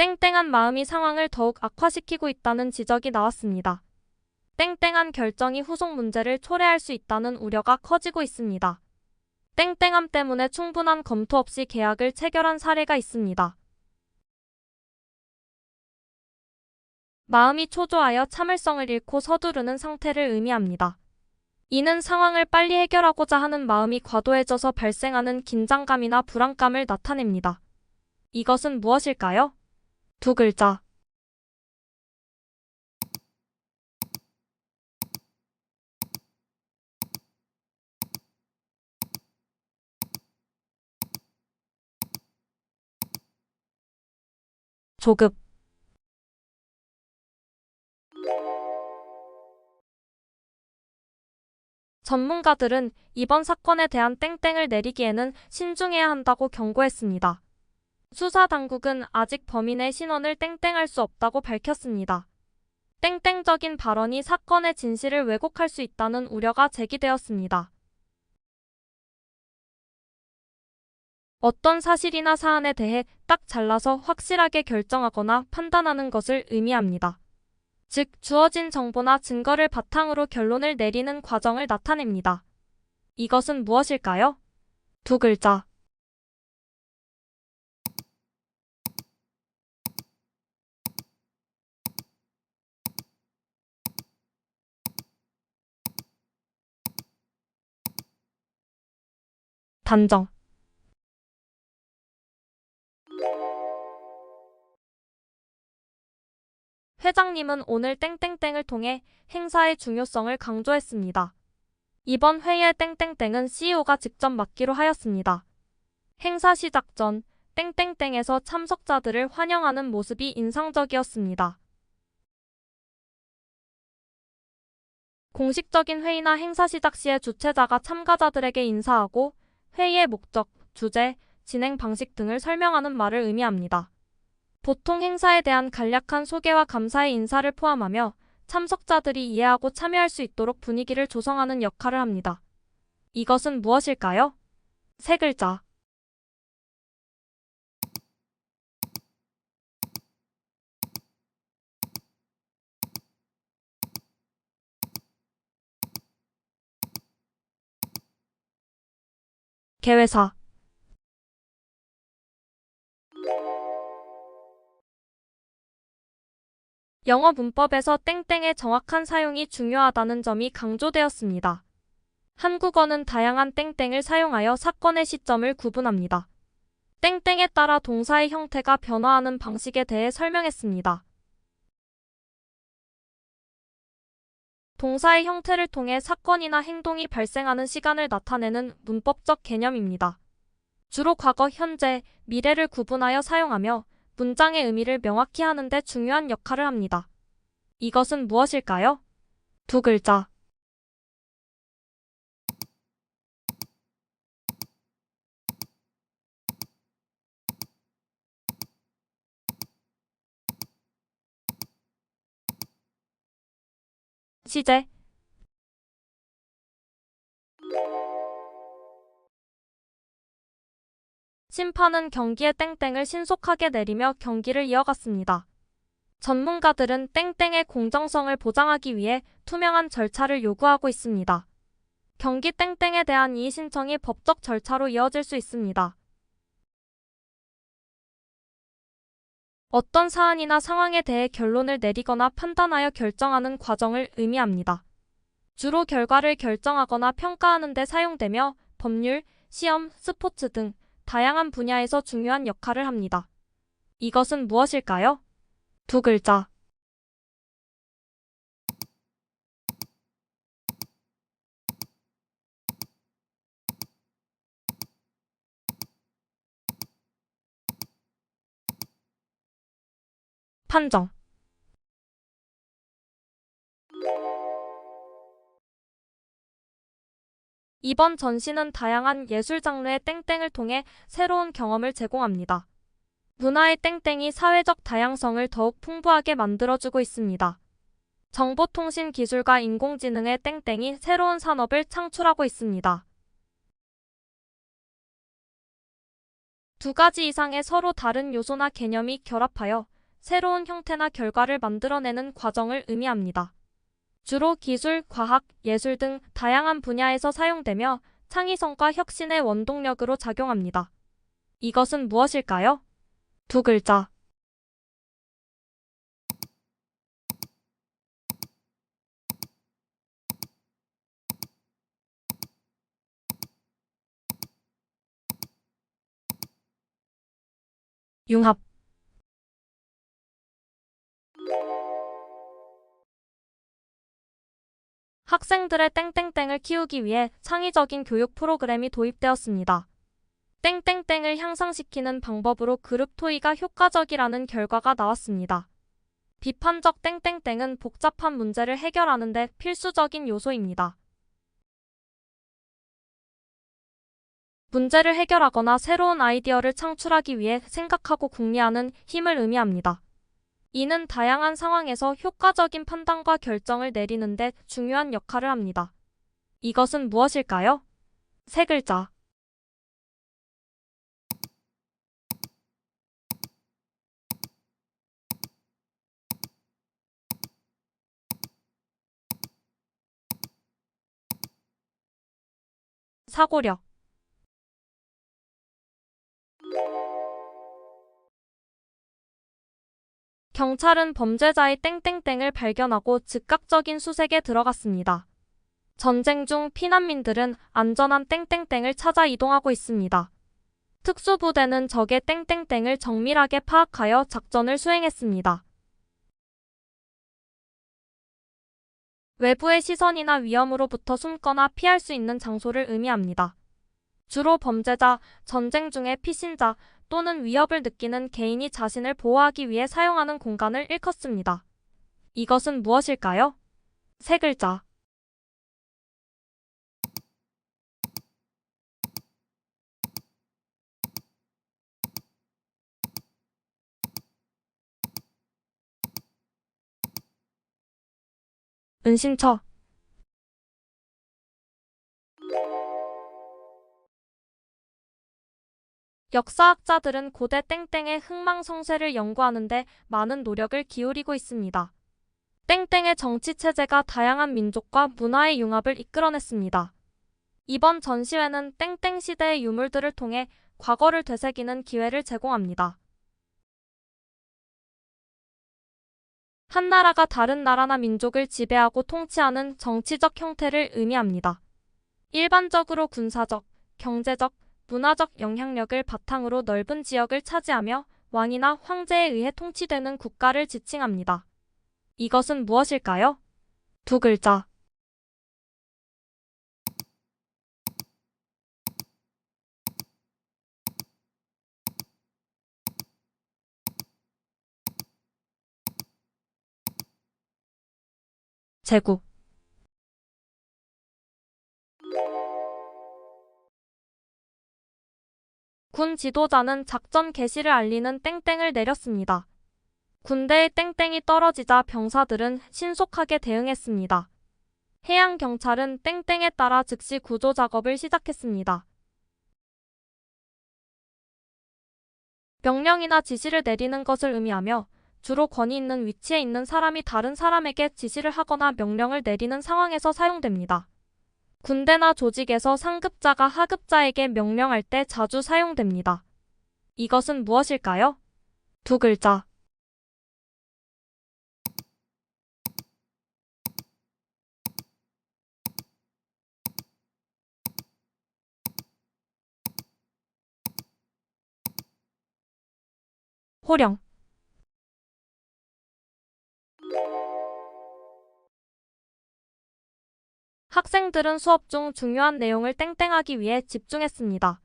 땡땡한 마음이 상황을 더욱 악화시키고 있다는 지적이 나왔습니다. 땡땡한 결정이 후속 문제를 초래할 수 있다는 우려가 커지고 있습니다. 땡땡함 때문에 충분한 검토 없이 계약을 체결한 사례가 있습니다. 마음이 초조하여 참을성을 잃고 서두르는 상태를 의미합니다. 이는 상황을 빨리 해결하고자 하는 마음이 과도해져서 발생하는 긴장감이나 불안감을 나타냅니다. 이것은 무엇일까요? 두 글자. 조급. 전문가들은 이번 사건에 대한 땡땡을 내리기에는 신중해야 한다고 경고했습니다. 수사 당국은 아직 범인의 신원을 땡땡할 수 없다고 밝혔습니다. 땡땡적인 발언이 사건의 진실을 왜곡할 수 있다는 우려가 제기되었습니다. 어떤 사실이나 사안에 대해 딱 잘라서 확실하게 결정하거나 판단하는 것을 의미합니다. 즉, 주어진 정보나 증거를 바탕으로 결론을 내리는 과정을 나타냅니다. 이것은 무엇일까요? 두 글자. 단정. 회장님은 오늘 땡땡땡을 통해 행사의 중요성을 강조했습니다. 이번 회의의 땡땡땡은 CEO가 직접 맡기로 하였습니다. 행사 시작 전 땡땡땡에서 참석자들을 환영하는 모습이 인상적이었습니다. 공식적인 회의나 행사 시작 시에 주최자가 참가자들에게 인사하고 회의의 목적, 주제, 진행 방식 등을 설명하는 말을 의미합니다. 보통 행사에 대한 간략한 소개와 감사의 인사를 포함하며 참석자들이 이해하고 참여할 수 있도록 분위기를 조성하는 역할을 합니다. 이것은 무엇일까요? 세 글자. 개회사. 영어 문법에서 땡땡의 정확한 사용이 중요하다는 점이 강조되었습니다. 한국어는 다양한 땡땡을 사용하여 사건의 시점을 구분합니다. 땡땡에 따라 동사의 형태가 변화하는 방식에 대해 설명했습니다. 동사의 형태를 통해 사건이나 행동이 발생하는 시간을 나타내는 문법적 개념입니다. 주로 과거, 현재, 미래를 구분하여 사용하며 문장의 의미를 명확히 하는 데 중요한 역할을 합니다. 이것은 무엇일까요? 두 글자. 시제. 심판은 경기의 땡땡을 신속하게 내리며 경기를 이어갔습니다. 전문가들은 땡땡의 공정성을 보장하기 위해 투명한 절차를 요구하고 있습니다. 경기 땡땡에 대한 이의 신청이 법적 절차로 이어질 수 있습니다. 어떤 사안이나 상황에 대해 결론을 내리거나 판단하여 결정하는 과정을 의미합니다. 주로 결과를 결정하거나 평가하는 데 사용되며 법률, 시험, 스포츠 등 다양한 분야에서 중요한 역할을 합니다. 이것은 무엇일까요? 두 글자. 판정. 이번 전시는 다양한 예술 장르의 땡땡을 통해 새로운 경험을 제공합니다. 문화의 땡땡이 사회적 다양성을 더욱 풍부하게 만들어주고 있습니다. 정보통신 기술과 인공지능의 땡땡이 새로운 산업을 창출하고 있습니다. 두 가지 이상의 서로 다른 요소나 개념이 결합하여 새로운 형태나 결과를 만들어내는 과정을 의미합니다. 주로 기술, 과학, 예술 등 다양한 분야에서 사용되며 창의성과 혁신의 원동력으로 작용합니다. 이것은 무엇일까요? 두 글자. 융합. 학생들의 땡땡땡을 키우기 위해 창의적인 교육 프로그램이 도입되었습니다. 땡땡땡을 향상시키는 방법으로 그룹 토의가 효과적이라는 결과가 나왔습니다. 비판적 땡땡땡은 복잡한 문제를 해결하는 데 필수적인 요소입니다. 문제를 해결하거나 새로운 아이디어를 창출하기 위해 생각하고 궁리하는 힘을 의미합니다. 이는 다양한 상황에서 효과적인 판단과 결정을 내리는 데 중요한 역할을 합니다. 이것은 무엇일까요? 세 글자. 사고력. 경찰은 범죄자의 땡땡땡을 발견하고 즉각적인 수색에 들어갔습니다. 전쟁 중 피난민들은 안전한 땡땡땡을 찾아 이동하고 있습니다. 특수부대는 적의 땡땡땡을 정밀하게 파악하여 작전을 수행했습니다. 외부의 시선이나 위험으로부터 숨거나 피할 수 있는 장소를 의미합니다. 주로 범죄자, 전쟁 중의 피신자 또는 위협을 느끼는 개인이 자신을 보호하기 위해 사용하는 공간을 일컫습니다. 이것은 무엇일까요? 세 글자. 은신처. 역사학자들은 고대 땡땡의 흥망성쇠를 연구하는데 많은 노력을 기울이고 있습니다. 땡땡의 정치체제가 다양한 민족과 문화의 융합을 이끌어냈습니다. 이번 전시회는 땡땡 시대의 유물들을 통해 과거를 되새기는 기회를 제공합니다. 한 나라가 다른 나라나 민족을 지배하고 통치하는 정치적 형태를 의미합니다. 일반적으로 군사적, 경제적, 문화적 영향력을 바탕으로 넓은 지역을 차지하며 왕이나 황제에 의해 통치되는 국가를 지칭합니다. 이것은 무엇일까요? 두 글자. 제국. 군 지도자는 작전 개시를 알리는 땡땡을 내렸습니다. 군대의 땡땡이 떨어지자 병사들은 신속하게 대응했습니다. 해양 경찰은 땡땡에 따라 즉시 구조 작업을 시작했습니다. 명령이나 지시를 내리는 것을 의미하며 주로 권위 있는 위치에 있는 사람이 다른 사람에게 지시를 하거나 명령을 내리는 상황에서 사용됩니다. 군대나 조직에서 상급자가 하급자에게 명령할 때 자주 사용됩니다. 이것은 무엇일까요? 두 글자. 호령. 학생들은 수업 중 중요한 내용을 땡땡하기 위해 집중했습니다.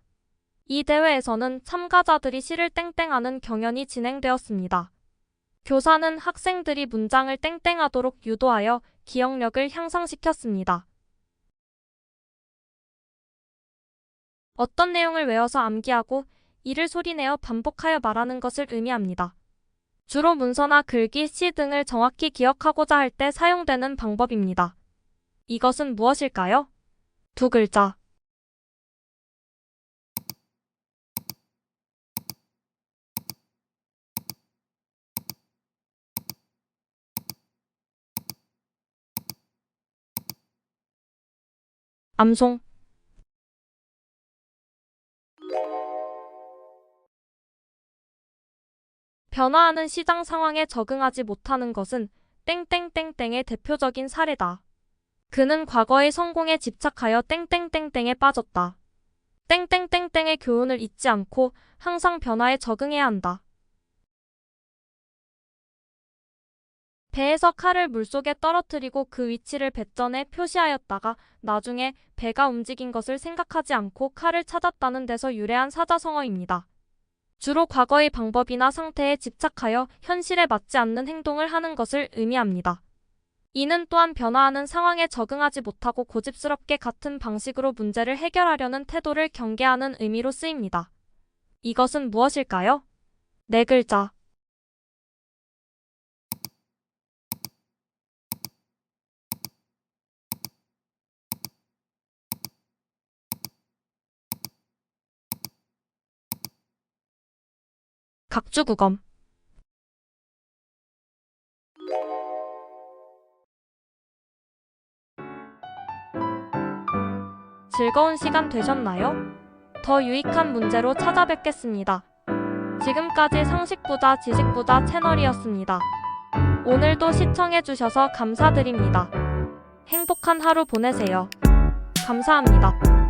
이 대회에서는 참가자들이 시를 땡땡하는 경연이 진행되었습니다. 교사는 학생들이 문장을 땡땡하도록 유도하여 기억력을 향상시켰습니다. 어떤 내용을 외워서 암기하고 이를 소리내어 반복하여 말하는 것을 의미합니다. 주로 문서나 글귀, 시 등을 정확히 기억하고자 할 때 사용되는 방법입니다. 이것은 무엇일까요? 두 글자. 암송. 변화하는 시장 상황에 적응하지 못하는 것은 땡땡땡땡의 대표적인 사례다. 그는 과거의 성공에 집착하여 땡땡땡땡에 빠졌다. 땡땡땡땡의 교훈을 잊지 않고 항상 변화에 적응해야 한다. 배에서 칼을 물속에 떨어뜨리고 그 위치를 배전에 표시하였다가 나중에 배가 움직인 것을 생각하지 않고 칼을 찾았다는 데서 유래한 사자성어입니다. 주로 과거의 방법이나 상태에 집착하여 현실에 맞지 않는 행동을 하는 것을 의미합니다. 이는 또한 변화하는 상황에 적응하지 못하고 고집스럽게 같은 방식으로 문제를 해결하려는 태도를 경계하는 의미로 쓰입니다. 이것은 무엇일까요? 네 글자. 각주구검. 즐거운 시간 되셨나요? 더 유익한 문제로 찾아뵙겠습니다. 지금까지 상식부자 지식부자 채널이었습니다. 오늘도 시청해주셔서 감사드립니다. 행복한 하루 보내세요. 감사합니다.